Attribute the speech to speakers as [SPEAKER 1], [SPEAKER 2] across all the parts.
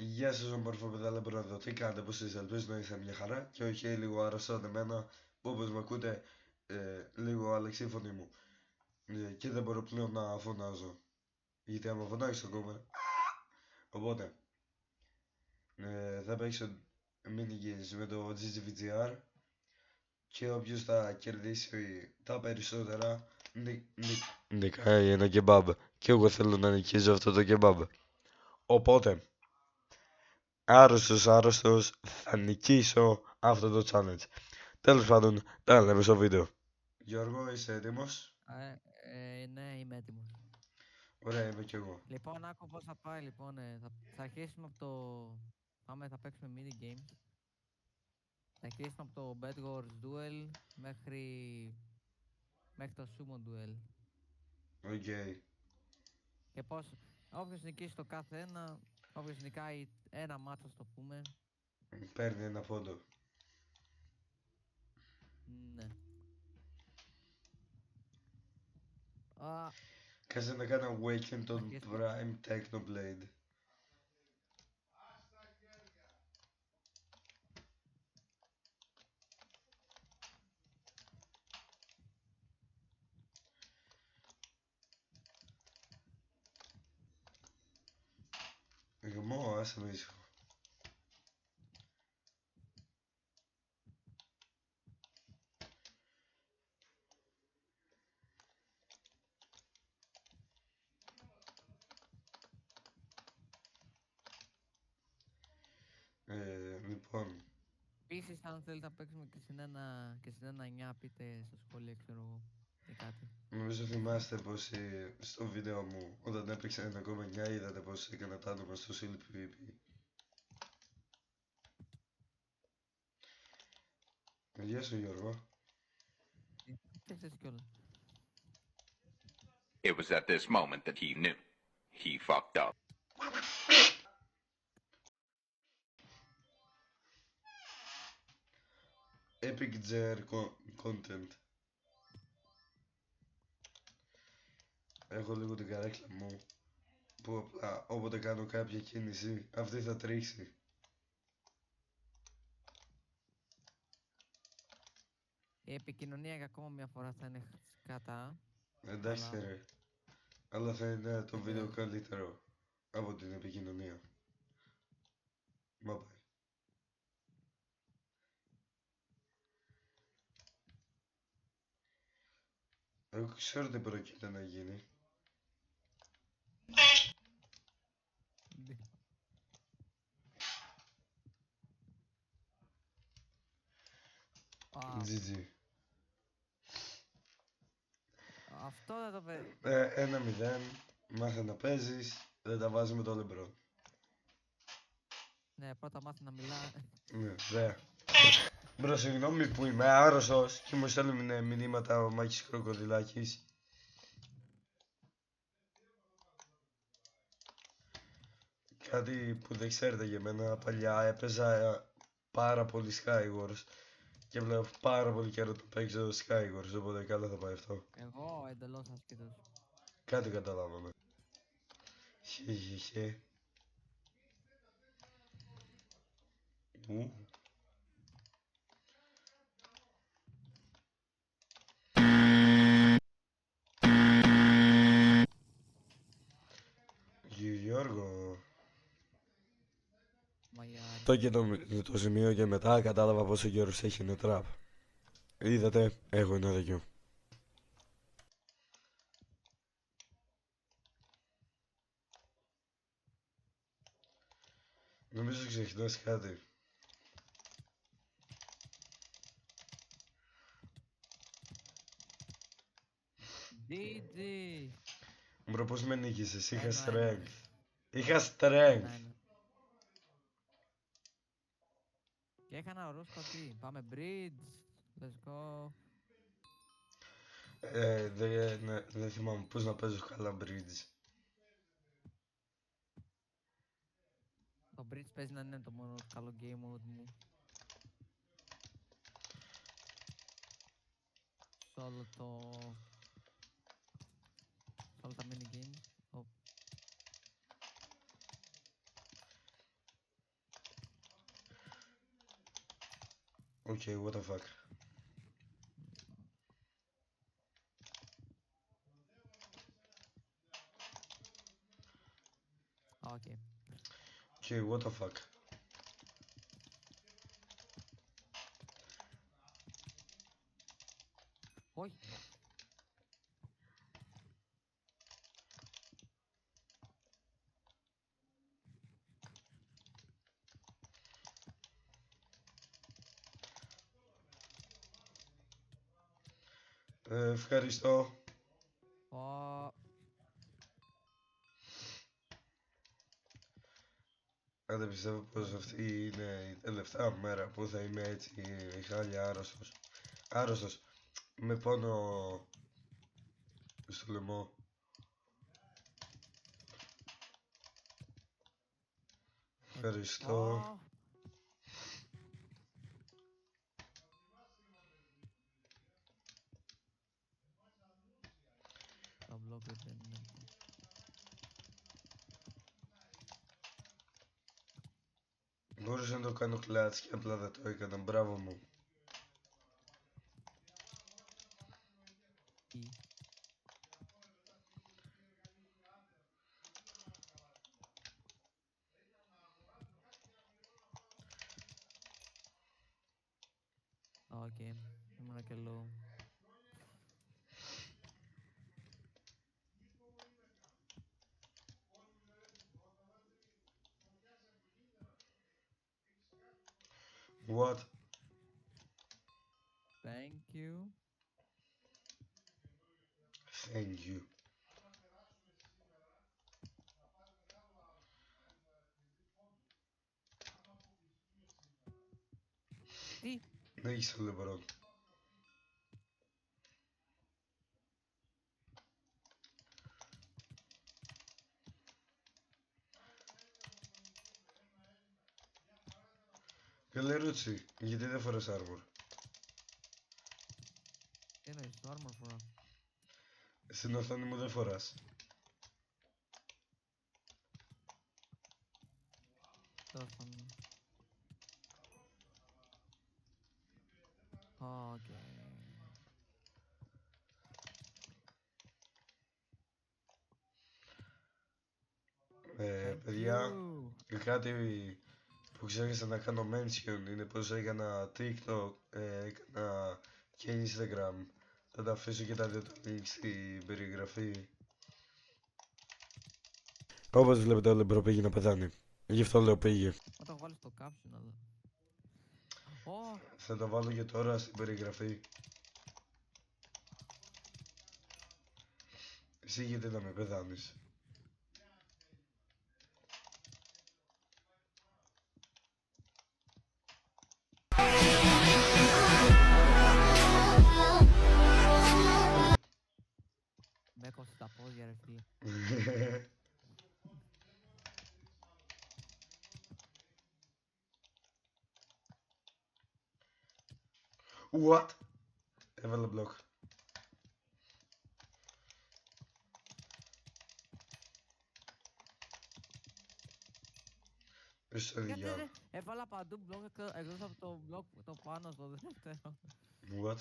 [SPEAKER 1] Γεια σας όμορφο παιδάλεμπρο εδώ, τι κάνετε, πώς είστε, ελπίζω να είστε μια χαρά και όχι λίγο αρρωστάτε εμένα που όπως με ακούτε λίγο άλλαξε η φωνή μου και δεν μπορώ πλέον να φωνάζω γιατί άμα φωνάξω ακόμα οπότε θα παίξω mini games με το GGVGR και όποιος θα κερδίσει τα περισσότερα νικάει ένα κεμπάμπ και εγώ θέλω να νικήσω αυτό το κεμπάμπ, οπότε άρρωστος, θα νικήσω αυτό το challenge. Τέλος πάντων, τα λέμε στο βίντεο. Γιώργο, είσαι έτοιμος?
[SPEAKER 2] Ναι, είμαι έτοιμος.
[SPEAKER 1] Ωραία, είμαι κι εγώ.
[SPEAKER 2] Λοιπόν, άκου πώς θα πάει, λοιπόν. Θα αρχίσουμε από το... θα παίξουμε mini games. Θα αρχίσουμε από το Bed Wars Duel μέχρι το Sumo Duel.
[SPEAKER 1] Οκ.
[SPEAKER 2] Και πώς, όποιος νικήσει το κάθε ένα, όποιος νικάει ένα μάτσο, το πούμε.
[SPEAKER 1] Παίρνει ένα πόντο.
[SPEAKER 2] Ναι.
[SPEAKER 1] Κάτσε να κάνω Awaken τον
[SPEAKER 2] Αρχίσουμε.
[SPEAKER 1] Prime Technoblade. Γμό, άσε με ήσυχο. Λοιπόν.
[SPEAKER 2] Επίσης, αν θέλετε να παίξουμε και στην ένα 9, πείτε στα σχόλια, ξέρω εγώ, ή κάτι.
[SPEAKER 1] Νομίζω θυμάστε πως στο βίντεο μου όταν έπαιξα 1,9 είδατε πως έκανα τα άτομα στο Silk PvP. Γεια σου Γιώργο.
[SPEAKER 2] Φτιάξες κιόλας.
[SPEAKER 3] It was at this moment that he knew. He fucked up.
[SPEAKER 1] Epic Ger content. Έχω λίγο την καρέκλα μου που απλά όποτε κάνω κάποια κίνηση αυτή θα τρίξει.
[SPEAKER 2] Η επικοινωνία για ακόμα μια φορά θα είναι κατά.
[SPEAKER 1] Εντάξει
[SPEAKER 2] Αλλά...
[SPEAKER 1] ρε, αλλά θα είναι το
[SPEAKER 2] δεν
[SPEAKER 1] βίντεο
[SPEAKER 2] πειράζει.
[SPEAKER 1] καλύτερο από την επικοινωνία. Bye bye. Εγώ ξέρω τι πρόκειται να γίνει. GG.
[SPEAKER 2] Αυτό δεν το παίζει.
[SPEAKER 1] 1-0. Μάθε να παίζεις. Δεν τα βάζουμε το λεμπρό.
[SPEAKER 2] Ναι, πρώτα μάθει να μιλά.
[SPEAKER 1] Ναι, ωραία. Μπρο, συγγνώμη που είμαι άρρωστος και μου στέλνουν μηνύματα ο Μάκης Κροκοδιλάκης. Κάτι που δεν ξέρετε για μένα, παλιά έπαιζα πάρα πολύ Skywars και βλέπω πάρα πολύ καιρό το παίξω Skywars, οπότε καλά θα πάει αυτό.
[SPEAKER 2] Εγώ εντελώς ασκήτως.
[SPEAKER 1] Κάτι καταλάβαμε. Χε. Γιώργο. Το και το σημείο και μετά κατάλαβα πόσο καιρός έχει ένα τραπ. Είδατε, έχω ένα δίκιο. Νομίζω ξεχνάς κάτι.
[SPEAKER 2] GG.
[SPEAKER 1] Μπρο, πώς με νίκησες, είχα
[SPEAKER 2] 1-1.
[SPEAKER 1] strength. Είχα strength.
[SPEAKER 2] 1-1. Και είχα ένα ωραίο σπαθί. Πάμε bridge. Let's go.
[SPEAKER 1] Δεν θυμάμαι πώς να παίζω καλά bridge.
[SPEAKER 2] Το bridge παίζει να είναι το μόνο καλό game mode μου. Σε όλα τα mini games.
[SPEAKER 1] Okay, what the fuck.
[SPEAKER 2] Okay.
[SPEAKER 1] Okay, what the fuck.
[SPEAKER 2] Όχι.
[SPEAKER 1] Ευχαριστώ. Αν δεν πιστεύω πως αυτή είναι η τελευταία μέρα που θα είμαι έτσι χάλια άρρωστος. Άρρωστος. Με πόνο στο λαιμό. Ευχαριστώ.
[SPEAKER 2] Τα μπλοκ δεν είναι.
[SPEAKER 1] Μπορούσα να το κάνω κλατς και απλά δεν το έκανα. Μπράβο μου.
[SPEAKER 2] Τι. Οκ. Ήμουνα και low.
[SPEAKER 1] What?
[SPEAKER 2] Thank you.
[SPEAKER 1] Thank you.
[SPEAKER 2] Τι.
[SPEAKER 1] Δεν έχεις το λεμπρόν. Καλή ερώτηση. Γιατί δεν φοράς armor.
[SPEAKER 2] Τι εννοείς, το armor φορά.
[SPEAKER 1] Στην οθόνη μου δεν φοράς.
[SPEAKER 2] Τέλος πάντων. Οκ. Thank
[SPEAKER 1] Παιδιά,
[SPEAKER 2] you.
[SPEAKER 1] κάτι που ξέχασα να κάνω mention είναι πως έκανα TikTok, έκανα και Instagram. Θα τα αφήσω και τα δύο τα link στην περιγραφή. Όπως βλέπετε ο Λεμπρό πήγε να πεθάνει. Γι' αυτό λέω πήγε.
[SPEAKER 2] Όταν βάλεις το caption, αλλά. Ω,
[SPEAKER 1] Θα το βάλω και τώρα στην περιγραφή. Εσύ γιατί να με πεθάνεις.
[SPEAKER 2] με έκοψε τα πόδια ρε φίλε.
[SPEAKER 1] What? Έβαλε μπλοκ. Στο
[SPEAKER 2] Γιατί
[SPEAKER 1] δικιά.
[SPEAKER 2] ρε, έβαλα παντού μπλοκ εκτός από το μπλοκ το πάνω στο δεύτερο.
[SPEAKER 1] What?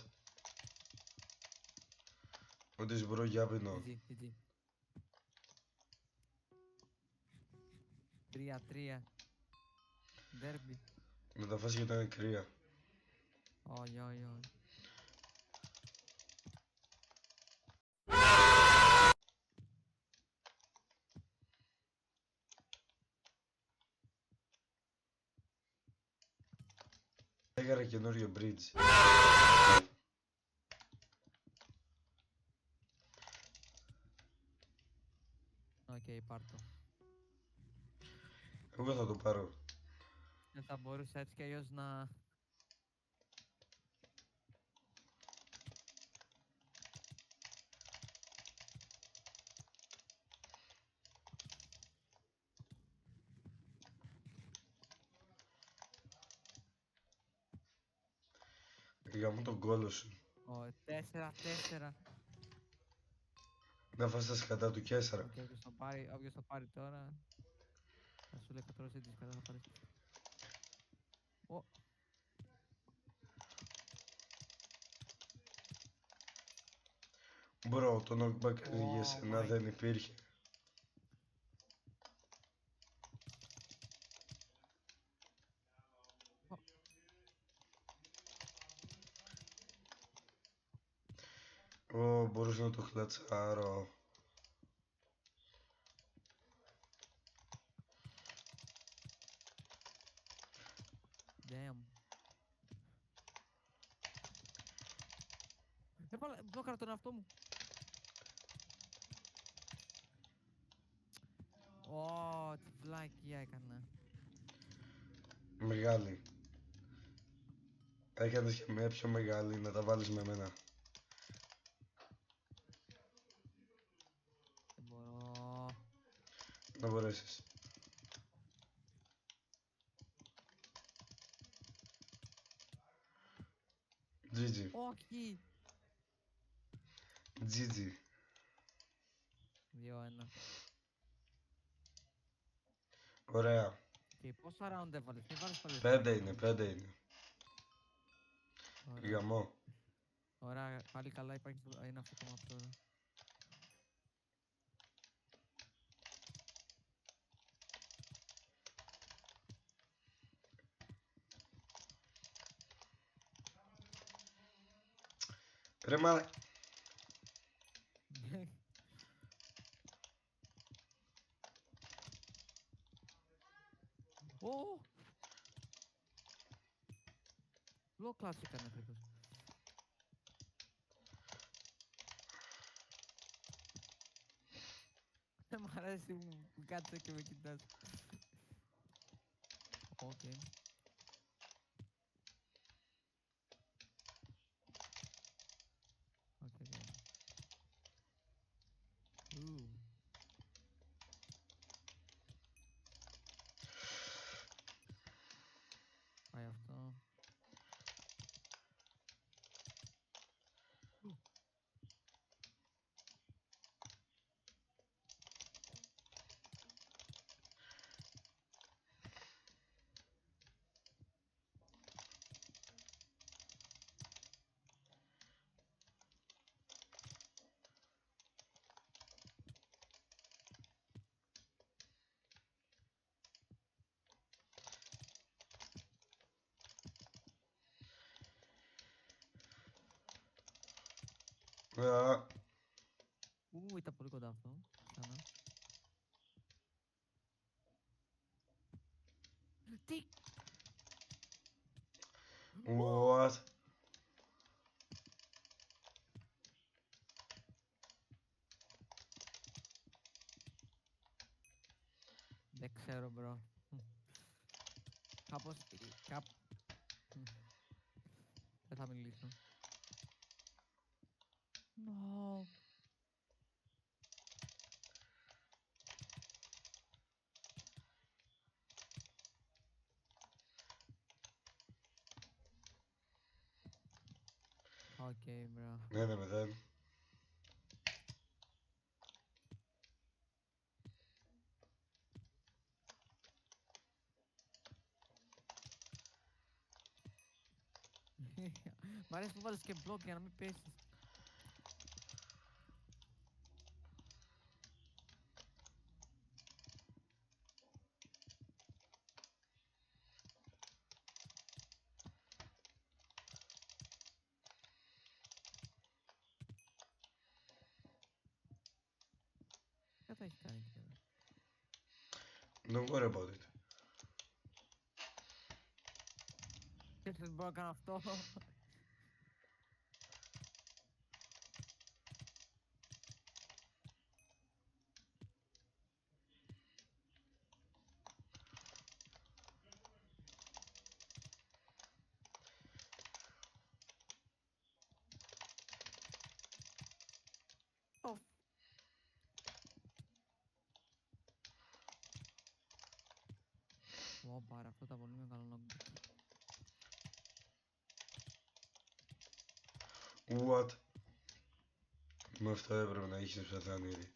[SPEAKER 1] Ότι σμπρό για πίνω.
[SPEAKER 2] GG. 3-3. Derby.
[SPEAKER 1] Να τα φας γιατί ήταν κρύα.
[SPEAKER 2] Όχι, όχι, όχι.
[SPEAKER 1] Έκανα καινούριο bridge.
[SPEAKER 2] Οκ, πάρ' το.
[SPEAKER 1] Εγώ θα το πάρω.
[SPEAKER 2] Δεν θα μπορούσα έτσι κι αλλιώς να...
[SPEAKER 1] Για μου τον κόλο σου.
[SPEAKER 2] 4-4.
[SPEAKER 1] Να φας τα σκατά του Κέσσαρα.
[SPEAKER 2] Οκ, όποιος το πάρει τώρα... Θα σου λέει 100 έτσι κατά θα πάρεις. Ω,
[SPEAKER 1] Μπρο, το knockback για
[SPEAKER 2] Ω,
[SPEAKER 1] σένα
[SPEAKER 2] Μάικ.
[SPEAKER 1] δεν υπήρχε. Ω, μπορούσα να το χλατσάρω.
[SPEAKER 2] Damn. Μπλόκαρα τον εαυτό μου. Ω, τι βλάκια έκανα.
[SPEAKER 1] Μεγάλη. Έκανες και μια πιο μεγάλη να τα βάλεις με μένα.
[SPEAKER 2] Δεν μπορώ.
[SPEAKER 1] Να μπορέσεις. GG.
[SPEAKER 2] Όχι.
[SPEAKER 1] GG.
[SPEAKER 2] 2-1.
[SPEAKER 1] Ωραία.
[SPEAKER 2] Και πόσα round έβαλες, μην βάλεις πάλι.
[SPEAKER 1] 5 είναι, 5 είναι.
[SPEAKER 2] Ωραία.
[SPEAKER 1] Γαμό.
[SPEAKER 2] Ωραία, πάλι καλά υπάρχει, είναι αυτό το map τώρα.
[SPEAKER 1] Ρε μα...
[SPEAKER 2] Ω! Low class έκανε φέτος. Μ' αρέσει που κάτσε και με κοιτάς. Οκ. Οκ, okay. Πάει αυτό.
[SPEAKER 1] Α,
[SPEAKER 2] Ήταν πολύ κοντά αυτό. Ξανά. Τι!
[SPEAKER 1] what?
[SPEAKER 2] Δεν ξέρω, bro. Κάπως... Δεν θα μιλήσω. No. Okay, bro.
[SPEAKER 1] 1-0.
[SPEAKER 2] Μ' αρέσει που βάζεις και block για να μην πέσεις. Δεν θα έχει κάνει και εδώ.
[SPEAKER 1] Don't worry about it.
[SPEAKER 2] Δεν μπορώ να κάνω αυτό. Ω. Ω, πάρα αυτό ήταν πολύ μεγάλο knockback.
[SPEAKER 1] What? Με αυτό έπρεπε να έχεις πεθάνει ήδη.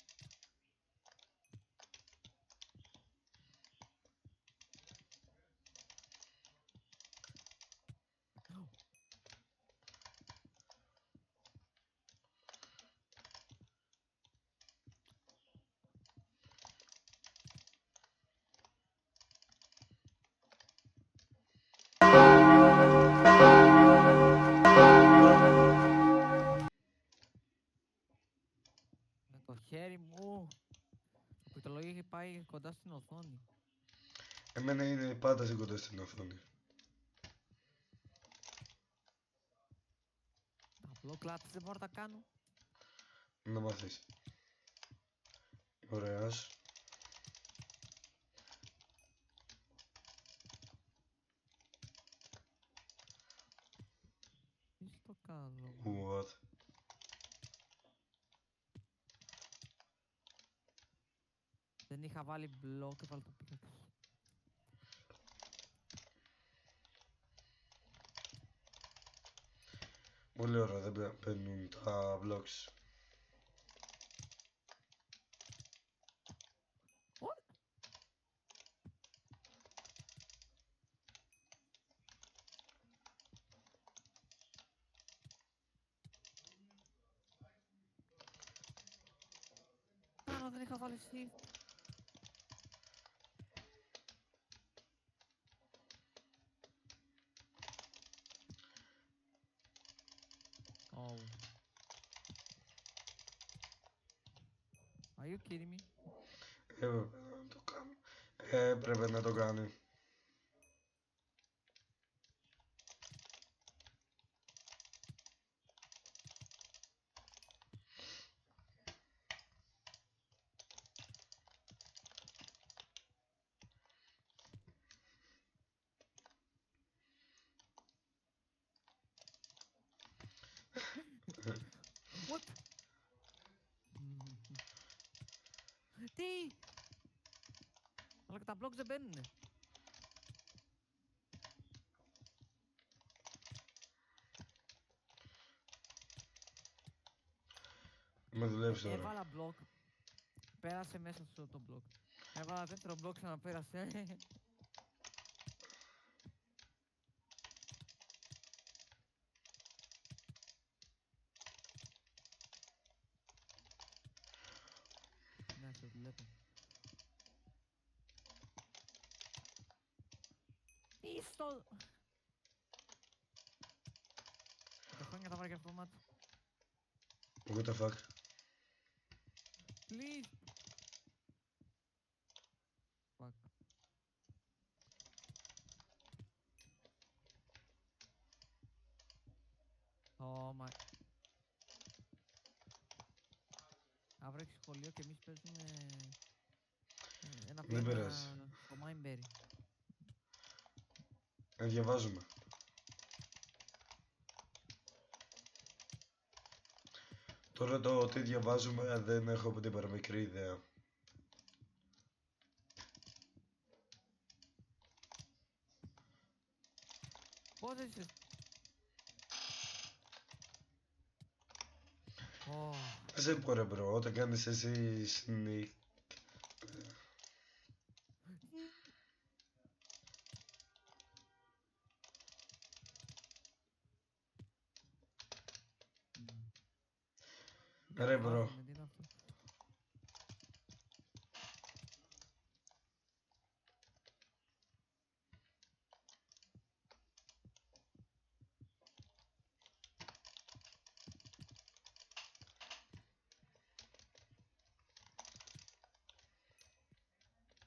[SPEAKER 2] και κοντά στην οθόνη.
[SPEAKER 1] Εμένα είναι πάντα σε κοντά στην οθόνη.
[SPEAKER 2] Απλό κλάτς δεν μπορώ να τα κάνω.
[SPEAKER 1] Να μάθεις. Ωραίος.
[SPEAKER 2] Τι στο κάνω.
[SPEAKER 1] What?
[SPEAKER 2] Δεν είχα βάλει μπλοκ, έβαλα το πίκαξ.
[SPEAKER 1] Πολύ ωραία, δεν μπαίνουν τα blocks.
[SPEAKER 2] What? Πάνω δεν είχα βάλει shift. Oh. Are you kidding me?
[SPEAKER 1] Έπρεπε να το κάνω. Έπρεπε να το κάνει.
[SPEAKER 2] What? Τι! Αλλά και τα blocks δεν μπαίνουνε.
[SPEAKER 1] Με δουλεύεις τώρα.
[SPEAKER 2] Έβαλα block. Πέρασε μέσα στο το block. Έβαλα δεύτερο block, ξαναπέρασε. Ναι, σε βλέπω.Ίστο! Τα χρόνια τα βάρια format.
[SPEAKER 1] What the fuck?
[SPEAKER 2] Please! Fuck. Oh my... Αύριο έχει σχολείο και εμείς παίζουμε ένα
[SPEAKER 1] Δεν
[SPEAKER 2] πλάνα
[SPEAKER 1] πειράζει.
[SPEAKER 2] στο Mindberry.
[SPEAKER 1] Διαβάζουμε. Τώρα το τι διαβάζουμε δεν έχω από την παραμικρή ιδέα.
[SPEAKER 2] Πώς είσαι... Oh.
[SPEAKER 1] Σε πω ρε μπρο, όταν κάνεις εσύ sneak. Ρε μπρο.
[SPEAKER 2] Βάζουμε, τι είναι αυτό.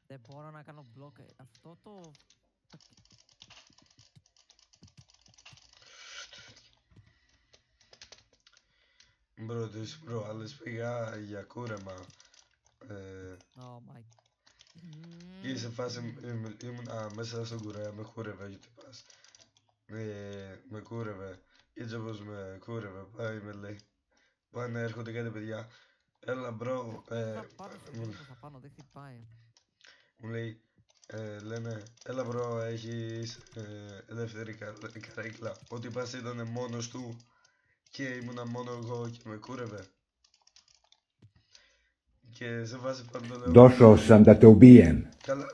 [SPEAKER 2] Δεν μπορώ να κάνω block. Αυτό το...
[SPEAKER 1] Μπρο, τις προάλλες πήγα για κούρεμα.
[SPEAKER 2] Oh my...
[SPEAKER 1] Και σε φάση ήμουνα μέσα στον κουρέα, με κούρευε γιατί πας. Με κούρευε. Και έτσι όπως με κούρευε, πάει με λέει. Πάνε έρχονται κάτι παιδιά. Έλα μπρο,
[SPEAKER 2] Θα πάνω σε μήνυμα, θα πάνω, δεν χτυπάει.
[SPEAKER 1] μου λέει, λένε, έλα μπρο, έχεις ελεύθερη καρέκλα. Ότι πας ήταν μόνος του και ήμουνα μόνο εγώ και με κούρευε. Και σε φάση πάντα λέω...
[SPEAKER 4] Došao sam da te ubijem.
[SPEAKER 1] Καλά,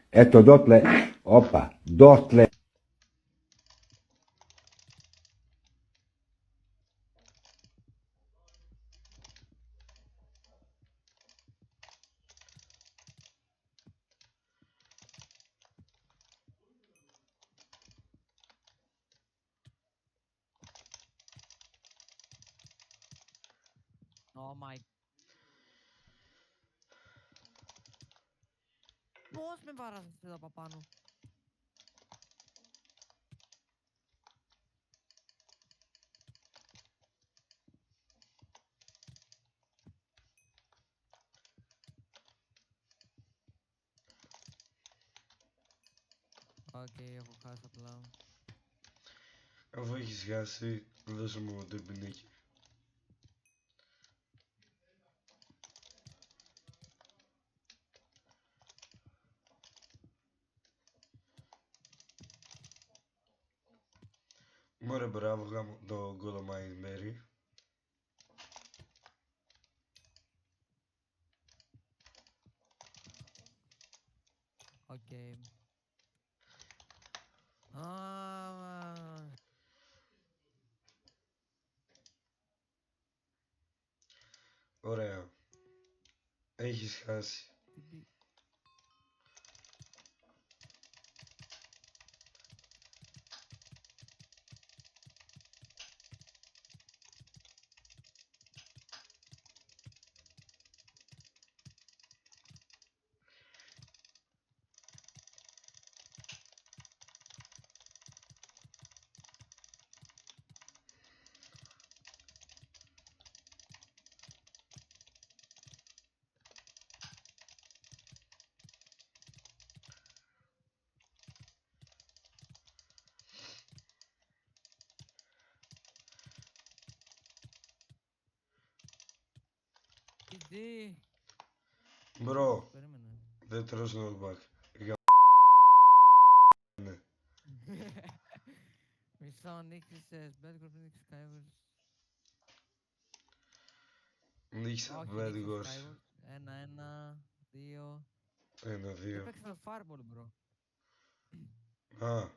[SPEAKER 4] Eto dotle, opa, dotle.
[SPEAKER 2] Oh my... Πώς με βάρασες εδώ από πάνω. Οκ, έχω χάσει απλά.
[SPEAKER 1] Αφού έχεις χάσει, δώσε μου το πινίκι. Μωρέ μπράβο, γάμο το Goldmine Mary.
[SPEAKER 2] Οκ.
[SPEAKER 1] Ωραία. Έχεις χάσει.
[SPEAKER 2] Τι.
[SPEAKER 1] Μπρο,
[SPEAKER 2] Περίμενε.
[SPEAKER 1] δεν τρως knockback. Ναι.
[SPEAKER 2] Μισό, νίκησες, Bedgore, νίκησες Skyward.
[SPEAKER 1] Νίκησα
[SPEAKER 2] Όχι,
[SPEAKER 1] Bedgors.
[SPEAKER 2] νίκησες Skyward. 1-1, 2. Δεν
[SPEAKER 1] 1-2.
[SPEAKER 2] παίξε το Fireball, bro.
[SPEAKER 1] Α,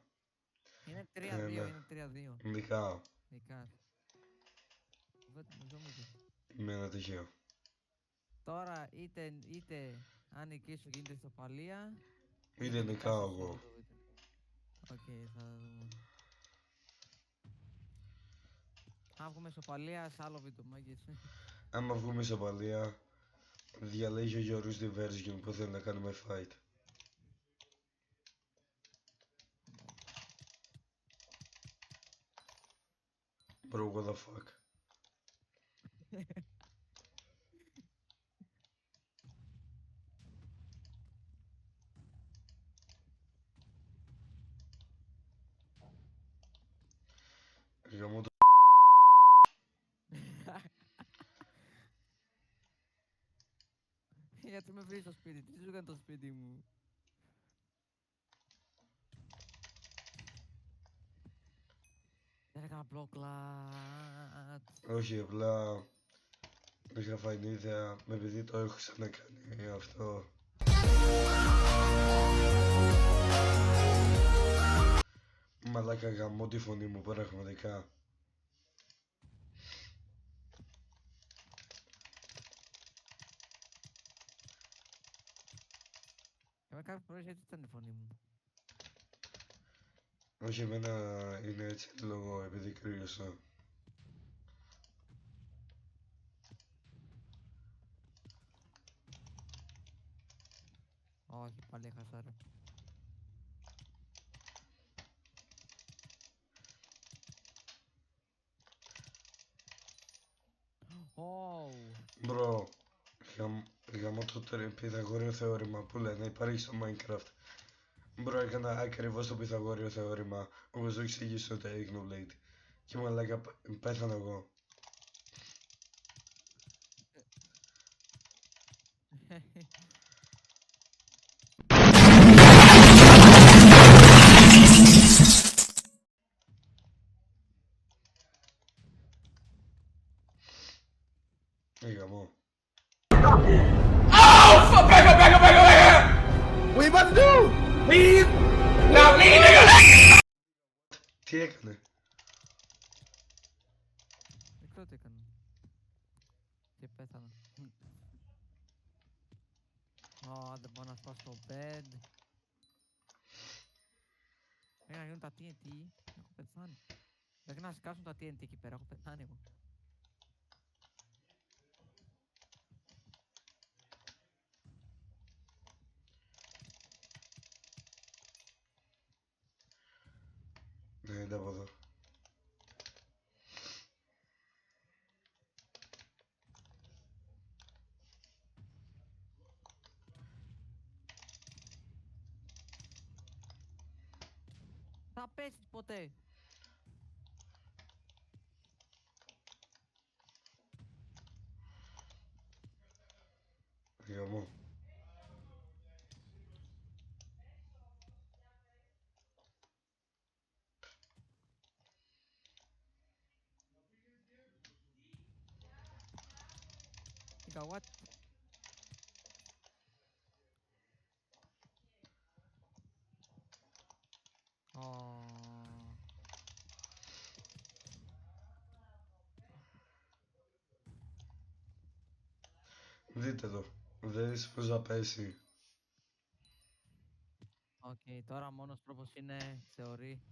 [SPEAKER 2] Είναι 3-2,
[SPEAKER 1] ναι.
[SPEAKER 2] είναι 3-2.
[SPEAKER 1] νικάω.
[SPEAKER 2] Νικάς. Εδώ μου δει.
[SPEAKER 1] Με ένα τυχαίο.
[SPEAKER 2] Τώρα είτε αν νικήσω γίνεται ισοπαλία.
[SPEAKER 1] Είτε νικάω
[SPEAKER 2] νικάς
[SPEAKER 1] εγώ.
[SPEAKER 2] εσύ το βίντεο. Οκ, θα δούμε. Αν βγούμε ισοπαλία, σε άλλο βίντεο, μάγκες.
[SPEAKER 1] Άμα βγούμε ισοπαλία, διαλέγει ο Γιώργος τη version που θέλει να κάνουμε fight. Bro, what the fuck. Γαμώ το...
[SPEAKER 2] Γιατί με βρεις στο σπίτι, τι σου έκανε το σπίτι μου. Δεν έκανα block clutch.
[SPEAKER 1] Όχι, απλά είχα φάει την ιδέα, με επειδή το έχω ξανακάνει αυτό. Μαλάκα γαμώ τη φωνή μου πραγματικά.
[SPEAKER 2] Και με κάποιες φορές έτσι ήταν η φωνή μου.
[SPEAKER 1] Όχι, εμένα είναι έτσι λόγω επειδή κρύωσα.
[SPEAKER 2] Όχι, πάλι έχασα ρε.
[SPEAKER 1] Μπρο, γαμώ το Πυθαγόριο θεώρημα που λένε υπάρχει στο Minecraft. Μπρο, έκανα ακριβώς το Πυθαγόριο θεώρημα όπως το εξηγήσει στο Technoblade. Και μαλάκα πέθανα εγώ. Γαμώ.
[SPEAKER 5] What you about to do? Leave? Not me, nigga!
[SPEAKER 1] Τι έκανε?
[SPEAKER 2] Δεν ξέρω τι έκανα. Και πέθανα. Δεν μπορώ να σπάσω το bed. Πρέπει να γίνουν τα TNT. Έχω πεθάνει. Πρέπει να σκάσουν τα TNT εκεί πέρα. Έχω πεθάνει εγώ.
[SPEAKER 1] Ναι, είναι από εδώ.
[SPEAKER 2] Θα πέσεις ποτέ.
[SPEAKER 1] Γαμό.
[SPEAKER 2] Νίκα, what? Ω,
[SPEAKER 1] Δείτε το. Δες πως θα πέσει.
[SPEAKER 2] οκ, τώρα μόνος τρόπος είναι θεωρεί.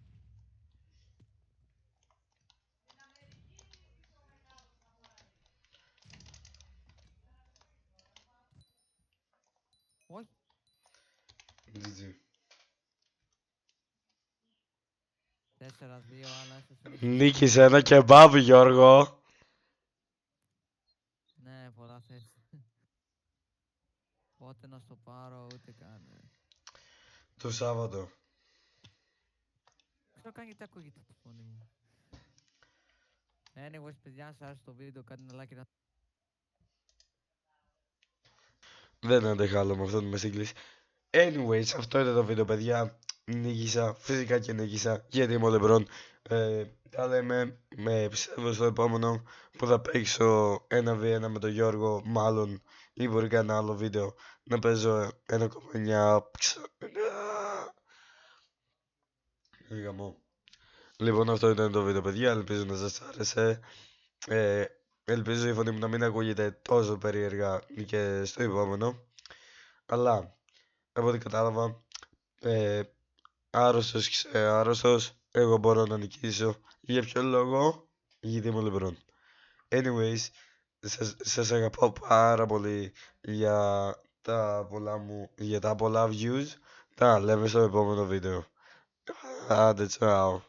[SPEAKER 2] Όχι.
[SPEAKER 1] GG.
[SPEAKER 2] 4-2, αλλά είσαι συνέχεια.
[SPEAKER 1] Νίκησε ένα κεμπάμπ, Γιώργο.
[SPEAKER 2] Ναι, πολλά θες. Πότε να στο πάρω, ούτε καν.
[SPEAKER 1] Το Σάββατο.
[SPEAKER 2] Ξέρω καν γιατί ακούγεται τη φωνή μου. Anyways, παιδιά, αν σας άρεσε το βίντεο, κάντε ένα like να...
[SPEAKER 1] Δεν αντέχω άλλο με αυτό το μεσίγκλης. Anyways, αυτό ήταν το βίντεο, παιδιά. Νίκησα, φυσικά και νίκησα, γιατί είμαι ο Λεμπρόν. Τα λέμε, πιστεύω στο επόμενο που θα παίξω 1v1 με τον Γιώργο, μάλλον, ή μπορεί κανένα άλλο βίντεο να παίζω 1,9 γαμό. Λοιπόν, αυτό ήταν το βίντεο, παιδιά. Ελπίζω να σας άρεσε. Ελπίζω η φωνή μου να μην ακούγεται τόσο περίεργα και στο επόμενο. Αλλά, από ό,τι κατάλαβα, άρρωστος και άρρωστος, εγώ μπορώ να νικήσω. Για ποιο λόγο? Γιατί είμαι ο Λεμπρόν. Anyways, σας αγαπάω πάρα πολύ για τα πολλά views. Τα λέμε στο επόμενο βίντεο. Άντε, τσάου.